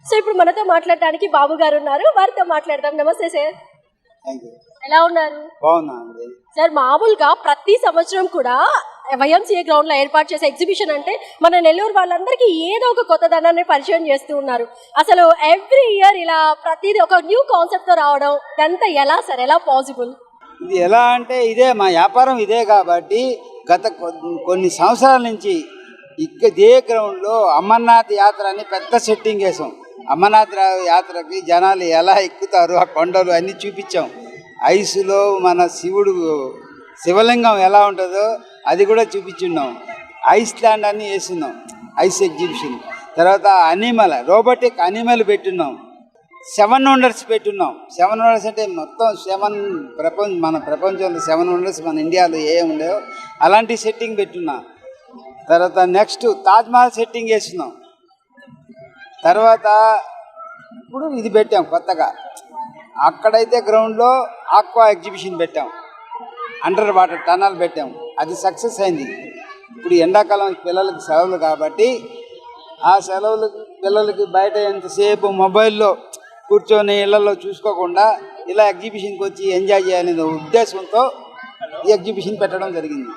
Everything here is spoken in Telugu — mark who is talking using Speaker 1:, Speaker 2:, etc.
Speaker 1: సో ఇప్పుడు మనతో మాట్లాడడానికి బాబు గారు ఉన్నారు, వారితో మాట్లాడదాం. నమస్తే సార్, ఎలా ఉన్నారు?
Speaker 2: బాగున్నాండి
Speaker 1: సార్, మామూలుగా ప్రతి సంవత్సరం కూడా వైఎంసీఏ గ్రౌండ్ లో ఏర్పాటు చేసే ఎగ్జిబిషన్ అంటే మన నెల్లూరు వాళ్ళందరికీ ఏదో ఒక కొత్తదనాన్ని పరిచయం చేస్తూ ఉన్నారు. అసలు ఎవ్రీ ఇయర్ ఇలా ప్రతిదీ ఒక న్యూ కాన్సెప్ట్ తో రావడం ఇదంతా ఎలా సార్, ఎలా పాసిబుల్?
Speaker 2: ఇది ఎలా అంటే ఇదే మా వ్యాపారం ఇదే కాబట్టి గత కొన్ని సంవత్సరాల నుంచి ఇదే గ్రౌండ్లో అమర్నాథ్ యాత్ర అని పెద్ద సెట్టింగ్ వేసాం. అమర్నాథ్ యాత్రకి జనాలు ఎలా ఎక్కుతారు, ఆ కొండలు అన్నీ చూపించాం. ఐసులో మన శివలింగం ఎలా ఉంటుందో అది కూడా చూపించున్నాం. ఐస్ ల్యాండ్ అన్నీ వేస్తున్నాం, ఐస్ ఎగ్జిబిషన్. తర్వాత అనిమల్, రోబోటిక్ అనిమల్ పెట్టున్నాం. 7 వండర్స్ పెట్టున్నాం. 7 వండర్స్ అంటే మొత్తం మన ప్రపంచంలో 7 వండర్స్ మన ఇండియాలో ఏ ఉండేవో అలాంటి సెట్టింగ్ పెట్టున్నాం. తర్వాత నెక్స్ట్ తాజ్మహల్ సెట్టింగ్ వేస్తున్నాం. తర్వాత ఇప్పుడు ఇది పెట్టాం కొత్తగా. అక్కడైతే గ్రౌండ్లో ఆక్వా ఎగ్జిబిషన్ పెట్టాం, అండర్ వాటర్ టనల్ పెట్టాం. అది సక్సెస్ అయింది. ఇప్పుడు ఎండాకాలం పిల్లలకి సెలవులు కాబట్టి ఆ సెలవులకి పిల్లలకి బయట ఎంతసేపు మొబైల్లో కూర్చొని ఇళ్లలో చూసుకోకుండా ఇలా ఎగ్జిబిషన్కి వచ్చి ఎంజాయ్ చేయాలనే ఉద్దేశంతో ఈ ఎగ్జిబిషన్ పెట్టడం జరిగింది.